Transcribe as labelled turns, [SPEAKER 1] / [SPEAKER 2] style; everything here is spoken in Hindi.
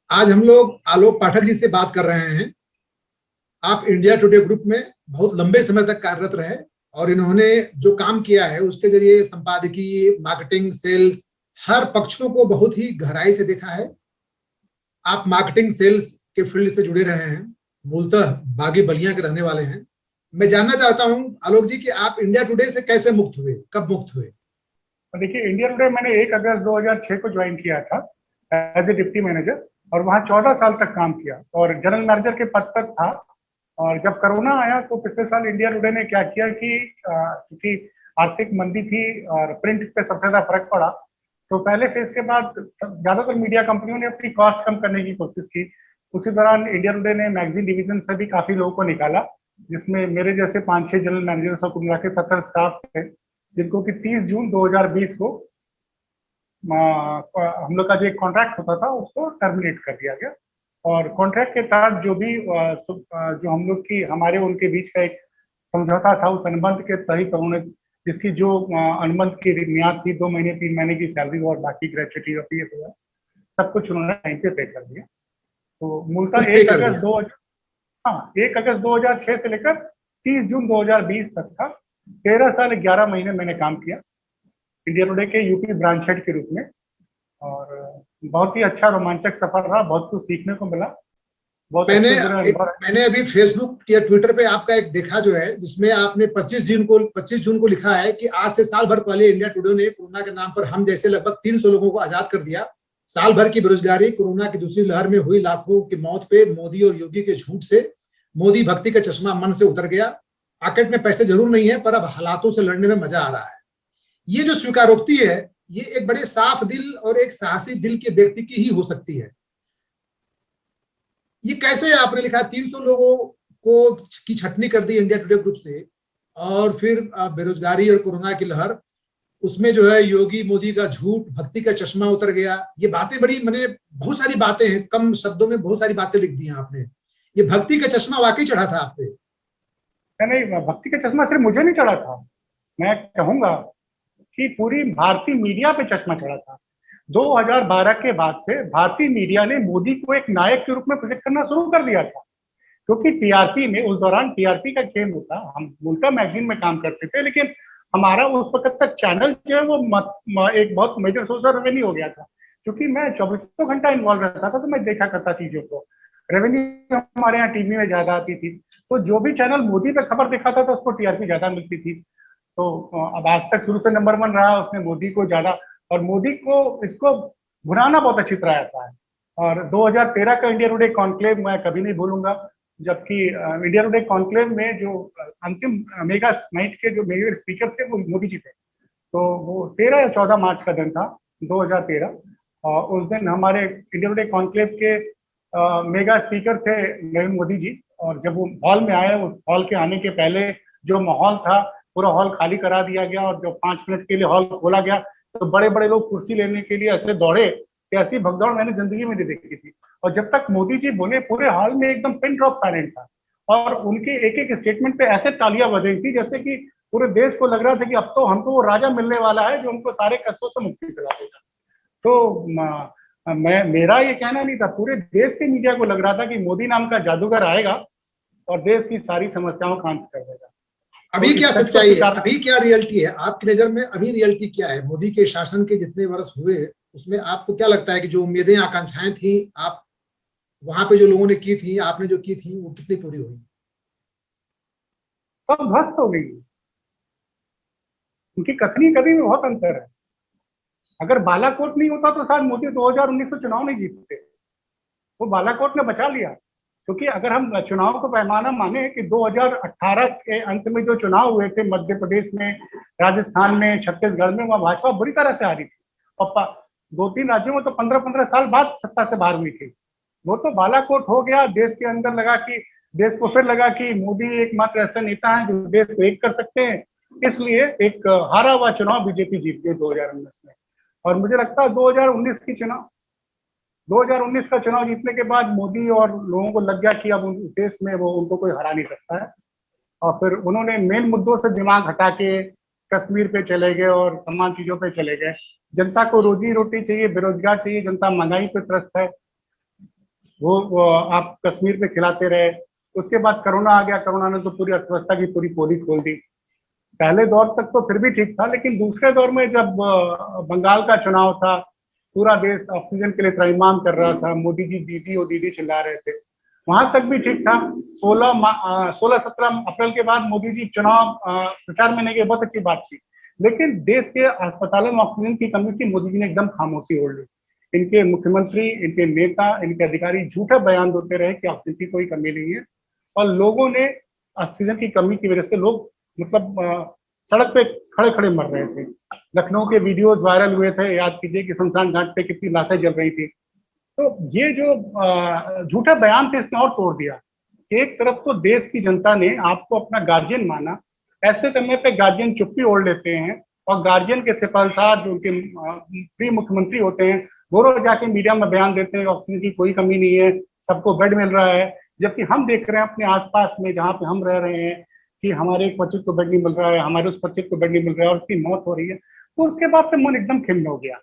[SPEAKER 1] आज हम लोग आलोक पाठक जी से बात कर रहे हैं। आप इंडिया टुडे ग्रुप में बहुत लंबे समय तक कार्यरत रहे और इन्होंने जो काम किया है उसके जरिए संपादकीय, मार्केटिंग, सेल्स हर पक्षों को बहुत ही गहराई से देखा है। आप मार्केटिंग सेल्स के फील्ड से जुड़े रहे हैं, मूलतः बागी बलिया के रहने वाले हैं। मैं जानना चाहता हूं आलोक जी कि आप इंडिया टुडे से कैसे मुक्त हुए, कब मुक्त हुए?
[SPEAKER 2] देखिए, इंडिया टुडे मैंने 1 अगस्त 2006 को ज्वाइन किया था एज ए डिप्टी मैनेजर और वहाँ 14 साल तक काम किया और जनरल मैनेजर के पद तक था। और जब कोरोना आया तो पिछले साल इंडिया टुडे ने क्या किया कि क्योंकि आर्थिक मंदी थी और प्रिंट पे सबसे ज्यादा फर्क पड़ा, तो पहले फेज के बाद ज्यादातर मीडिया कंपनियों ने अपनी कॉस्ट कम करने की कोशिश की। उसी दौरान इंडिया टुडे ने मैगजीन डिवीजन से भी काफी लोगों को निकाला, जिसमें मेरे जैसे 5-6 जनरल मैनेजर्स और कुल मिला के 70 स्टाफ थे, जिनको कि 30 जून 2020 को हम लोग का जो एक कॉन्ट्रैक्ट होता था उसको टर्मिनेट कर दिया गया। और कॉन्ट्रैक्ट के तहत जो भी जो हम लोग की हमारे उनके बीच का एक समझौता था, उस अनुबंध के तहत उन्होंने जिसकी जो अनुबंध की मियाद थी 2 महीने 3 महीने की सैलरी और बाकी ग्रेचुटी और ये सब कुछ उन्होंने टाइम पे पे कर दिया। तो मूलतः 1 अगस्त 2006 से लेकर 30 जून 2020 तक था। 13 साल 11 महीने मैंने काम किया इंडिया टुडे के यूपी ब्रांच हेड के रूप में और बहुत ही अच्छा रोमांचक सफर रहा, बहुत कुछ सीखने को मिला।
[SPEAKER 1] मैंने अभी फेसबुक या ट्विटर पे आपका एक देखा जो है, जिसमें आपने 25 जून को लिखा है कि आज से साल भर पहले इंडिया टुडे ने कोरोना के नाम पर हम जैसे लगभग 300 लोगों को आजाद कर दिया। साल भर की बेरोजगारी, कोरोना की दूसरी लहर में हुई लाखों की मौत पे मोदी और योगी के झूठ से मोदी भक्ति का चश्मा मन से उतर गया। पॉकेट में पैसे जरूर नहीं है पर अब हालातों से लड़ने में मजा आ रहा है। ये जो स्वीकारोक्ति है, ये एक बड़े साफ दिल और एक साहसी दिल के व्यक्ति की ही हो सकती है। ये कैसे आपने लिखा 300 लोगों को की छटनी कर दी इंडिया टुडे ग्रुप से, और फिर बेरोजगारी और कोरोना की लहर, उसमें जो है योगी मोदी का झूठ, भक्ति का चश्मा उतर गया। ये बातें बड़ी, मैंने बहुत सारी बातें हैं, कम शब्दों में बहुत सारी बातें लिख दी हैं आपने। ये भक्ति का चश्मा वाकई चढ़ा था आप पे?
[SPEAKER 2] नहीं, भक्ति का चश्मा सिर्फ मुझे नहीं चढ़ा था, मैं कहूंगा कि पूरी भारतीय मीडिया पे चश्मा चढ़ा था। 2012 के बाद से भारतीय मीडिया ने मोदी को एक नायक के रूप में प्रोजेक्ट करना शुरू कर दिया था, क्योंकि टीआरपी में उस दौरान टीआरपी का गेम होता। हम मूलतः मैगजीन में काम करते थे, लेकिन हमारा उस वक्त तक चैनल जो है वो एक बहुत मेजर सोर्स ऑफ रेवेन्यू हो गया था। क्योंकि मैं 24 घंटा इन्वॉल्व रहता था, तो मैं देखा करता चीजों को। रेवेन्यू हमारे यहाँ टीवी में ज्यादा आती थी, तो जो भी चैनल मोदी पे खबर दिखाता था उसको टीआरपी ज्यादा मिलती थी। तो अब आज तक शुरू से नंबर 1 रहा, उसने मोदी को ज्यादा, और मोदी को इसको भुनाना बहुत अच्छी तरह आता है। और 2013 का इंडिया टुडे कॉन्क्लेव मैं कभी नहीं भूलूंगा, जबकि इंडिया टुडे कॉन्क्लेव में जो अंतिम मेगा नाइट के जो मेजर स्पीकर थे वो मोदी जी थे। तो वो 13 या 14 मार्च का दिन था 2013, और उस दिन हमारे इंडिया टुडे कॉन्क्लेव के मेगा स्पीकर थे नरेंद्र मोदी जी। और जब वो हॉल में आए, उस हॉल के आने के पहले जो माहौल था, पूरा हॉल खाली करा दिया गया, और जब 5 मिनट के लिए हॉल खोला गया तो बड़े बड़े लोग कुर्सी लेने के लिए ऐसे दौड़े कि ऐसी भगदौड़ मैंने जिंदगी में नहीं देखी थी। और जब तक मोदी जी बोले, पूरे हॉल में एकदम पिन ड्रॉप साइलेंट था, और उनके एक एक स्टेटमेंट पे ऐसे तालियां बज रही थी जैसे कि पूरे देश को लग रहा था कि अब तो हमको वो राजा मिलने वाला है जो उनको सारे कष्टों से मुक्ति दिला देगा। तो मेरा ये कहना नहीं था, पूरे देश के मीडिया को लग रहा था कि मोदी नाम का जादूगर आएगा और देश की सारी समस्याओं का अंत कर देगा।
[SPEAKER 1] अभी क्या सच्चाई है, अभी क्या रियलिटी है आपकी नजर में? अभी रियलिटी क्या है? मोदी के शासन के जितने वर्ष हुए उसमें आपको क्या लगता है कि जो उम्मीदें, आकांक्षाएं थी, आप वहां पे जो लोगों ने की थी, आपने जो की थी, वो कितनी पूरी हुई?
[SPEAKER 2] सब ध्वस्त हो गई। उनकी कथनी कथी में बहुत अंतर है। अगर बालाकोट नहीं होता तो शायद मोदी 2019 में चुनाव नहीं जीतते। वो बालाकोट ने बचा लिया, क्योंकि अगर हम चुनाव को पैमाना माने कि 2018 के अंत में जो चुनाव हुए थे मध्य प्रदेश में, राजस्थान में, छत्तीसगढ़ में, वहां भाजपा बुरी तरह से हारी थी। और 2-3 राज्यों में तो 15-15 साल बाद सत्ता से बाहर हुई थी। वो तो बालाकोट हो गया, देश के अंदर लगा कि देश को फिर लगा कि मोदी एकमात्र ऐसा नेता है जो देश को एक कर सकते हैं, इसलिए एक हारा हुआ चुनाव बीजेपी जीत गई 2019 में। और मुझे लगता है 2019 का चुनाव जीतने के बाद मोदी और लोगों को लग गया कि अब उस देश में वो उनको कोई हरा नहीं सकता है, और फिर उन्होंने मेन मुद्दों से दिमाग हटा के कश्मीर पे चले गए और तमाम चीजों पे चले गए। जनता को रोजी रोटी चाहिए, बेरोजगार चाहिए, जनता महंगाई पे त्रस्त है। वो आप कश्मीर पे खिलाते रहे। उसके बाद कोरोना आ गया, कोरोना ने तो पूरी अर्थव्यवस्था की पूरी पोली खोल दी। पहले दौर तक तो फिर भी ठीक था, लेकिन दूसरे दौर में जब बंगाल का चुनाव था, पूरा देश ऑक्सीजन के लिए त्रैमाम कर रहा था, मोदी जी दीदी और दीदी चिल्ला रहे थे, वहां तक भी ठीक था। 16-17 अप्रैल के बाद मोदी जी चुनाव प्रचार में नहीं गए, बहुत अच्छी बात थी। लेकिन देश के अस्पतालों में ऑक्सीजन की कमी थी, मोदी जी ने एकदम खामोशी ओढ़ ली। इनके मुख्यमंत्री, इनके नेता, इनके अधिकारी झूठा बयान देते रहे कि ऑक्सीजन की कोई कमी नहीं है, और लोगों ने ऑक्सीजन की कमी की वजह से लोग मतलब सड़क पे खड़े खड़े मर रहे थे। लखनऊ के वीडियोस वायरल हुए थे, याद कीजिए कि शमशान घाट पे कितनी लाशें जल रही थी। तो ये जो झूठा बयान थे, इसने और तोड़ दिया। एक तरफ तो देश की जनता ने आपको अपना गार्जियन माना, ऐसे समय पे गार्जियन चुप्पी ओढ़ लेते हैं, और गार्जियन के सिफारिशदार जो उनके प्रिय मुख्यमंत्री होते हैं, वो रोज जाके मीडिया में बयान देते हैं ऑक्सीजन की कोई कमी नहीं है, सबको बेड मिल रहा है। जबकि हम देख रहे हैं अपने आसपास में जहाँ पे हम रह रहे हैं कि हमारे एक बच्चे को बेड नहीं मिल रहा है, हमारे उस बच्चे को बेड नहीं मिल रहा है, और उसकी मौत हो रही है। तो उसके बाद से मन एकदम खिन्न हो गया।